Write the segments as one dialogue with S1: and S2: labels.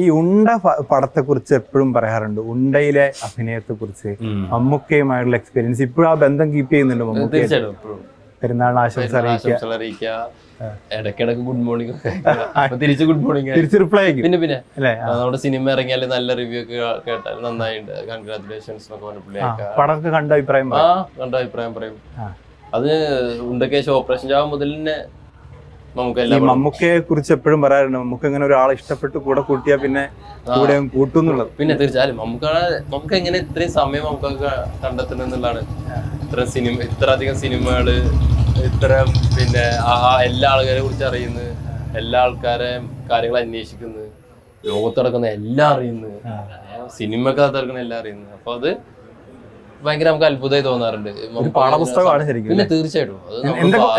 S1: ഈ ഉണ്ട പടത്തെ കുറിച്ച് എപ്പോഴും പറയാറുണ്ട്, ഉണ്ടയിലെ അഭിനയത്തെ കുറിച്ച് മമ്മൂക്കയുമായുള്ള എക്സ്പീരിയൻസ് ഇപ്പോഴും ആ ബന്ധം കീപ്പ് ചെയ്യുന്നുണ്ട്. മമ്മൂക്ക പെരുന്നാളിന് ആശംസ അറിയിക്കുക,
S2: ഇടയ്ക്കിടക്ക് ഗുഡ് മോർണിംഗ്, തിരിച്ച് ഗുഡ് മോർണിംഗ്,
S1: തിരിച്ച് റിപ്ലൈ ആയിരിക്കും.
S2: പിന്നെ നമ്മുടെ സിനിമ ഇറങ്ങിയാൽ നല്ല റിവ്യൂ ഒക്കെ കേട്ടാൽ നന്നായിട്ടുണ്ട്, കൺഗ്രാറ്റുലേഷൻസ് എന്നൊക്കെ പറഞ്ഞ
S1: പടമൊക്കെ കണ്ട അഭിപ്രായം
S2: പറയും. അത് ഉണ്ടക്കേശ് ഓപ്പറേഷൻ ജാവ മുതൽ തന്നെ
S1: മമ്മൂക്കയെ കുറിച്ച് എപ്പോഴും പറയാറുണ്ട്, നമുക്ക് ഇങ്ങനെ ഒരാളെ ഇഷ്ടപ്പെട്ട് കൂടെ കൂട്ടിയാ പിന്നെ കൂടെ കൂട്ടുന്നുള്ളത്.
S2: പിന്നെ തീർച്ചയായും നമുക്ക് എങ്ങനെ ഇത്രയും സമയം നമുക്ക് കണ്ടെത്തണം എന്നുള്ളതാണ്. ഇത്ര അധികം സിനിമകള്, ഇത്ര പിന്നെ എല്ലാ ആൾക്കാരെ കുറിച്ച് അറിയുന്നത്, എല്ലാ ആൾക്കാരെ കാര്യങ്ങൾ അന്വേഷിക്കുന്നത്, ലോകത്ത് നടക്കുന്ന എല്ലാം അറിയുന്നത്, സിനിമക്കകത്ത് നടക്കുന്ന എല്ലാം അറിയുന്നത്. അപ്പൊ അത് ഭയങ്കര നമുക്ക് അത്ഭുതമായി തോന്നാറുണ്ട്.
S1: പാഠപുസ്തകമാണ് ശരിക്കും.
S2: പിന്നെ തീർച്ചയായിട്ടും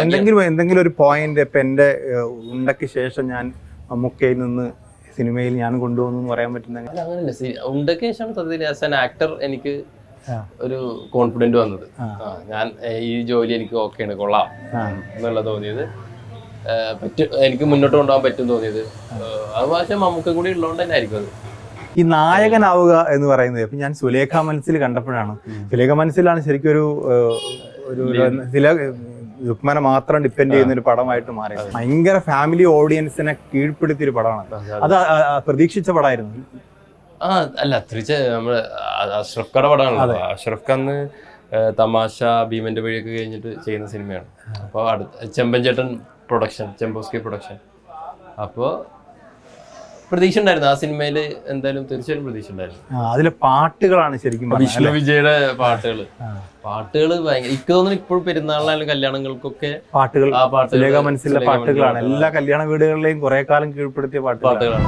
S1: എന്തെങ്കിലും ഒരു പോയിന്റ് ഇപ്പൊ എന്റെ ഉണ്ടയ്ക്ക് ശേഷം ഞാൻ മമ്മൂക്കയിൽ നിന്ന് സിനിമയിൽ ഞാൻ കൊണ്ടുപോകുന്നു പറയാൻ പറ്റുന്ന
S2: അങ്ങനെയല്ല. ഉണ്ടയ്ക്ക് ശേഷമാണ് സത്യത്തിൽ ആസ് ആൻ ആക്ടർ എനിക്ക് ഒരു കോൺഫിഡന്റ് വന്നത്. ഞാൻ ഈ ജോലി എനിക്ക് ഓക്കെയാണ്, കൊള്ളാം എന്നുള്ള തോന്നിയത്, എനിക്ക് മുന്നോട്ട് കൊണ്ടുപോകാൻ പറ്റും തോന്നിയത്. അത് പക്ഷേ മമ്മൂക്ക കൂടി ഉള്ളതുകൊണ്ട് തന്നെ ആയിരിക്കും അത്.
S1: ഈ നായകനാവുക എന്ന് പറയുന്നത് ഇപ്പൊ ഞാൻ സുലേഖ മനസ്സിൽ കണ്ടപ്പോഴാണ്, സുലേഖ മനസ്സിലാണ് ശരിക്കും ഒരു രുക്മനെ മാത്രം ഡിപ്പെൻഡ് ചെയ്യുന്ന ഒരു പടമായിട്ട് മാറിയത്. ഭയങ്കര ഫാമിലി ഓഡിയൻസിനെ കീഴ്പ്പെടുത്തിയ ഒരു പടമാണ് അത്. പ്രതീക്ഷിച്ച പടമായിരുന്നു.
S2: അല്ല, നമ്മള് അഷ്റഫ് ഖാന്റെ പടമാണല്ലോ. അഷ്റഫ് ഖാൻ തമാശ, ഭീമന്റെ വഴിയൊക്കെ കഴിഞ്ഞിട്ട് ചെയ്യുന്ന സിനിമയാണ്. അപ്പൊ ചെമ്പൻചേട്ടൻ പ്രൊഡക്ഷൻ, ചെമ്പോസ്കി പ്രൊഡക്ഷൻ. അപ്പോ പ്രതീക്ഷ ഉണ്ടായിരുന്നു ആ സിനിമയില്, എന്തായാലും തീർച്ചയായും പ്രതീക്ഷ ഉണ്ടായിരുന്നു.
S1: അതിലെ പാട്ടുകളാണ് ശരിക്കും
S2: വിഷ്ണു വിജയുടെ പാട്ടുകള് ഭയങ്കര, എനിക്ക് തോന്നുന്നു ഇപ്പോഴും പെരുന്നാളിനായാലും കല്യാണങ്ങൾക്കൊക്കെ
S1: പാട്ടുകൾ, സുലേഖ മനസ്സിലെ പാട്ടുകളാണ് എല്ലാ കല്യാണ വീടുകളിലെയും കുറെ കാലം കീഴ്പ്പെടുത്തിയ പാട്ടുകളാണ്.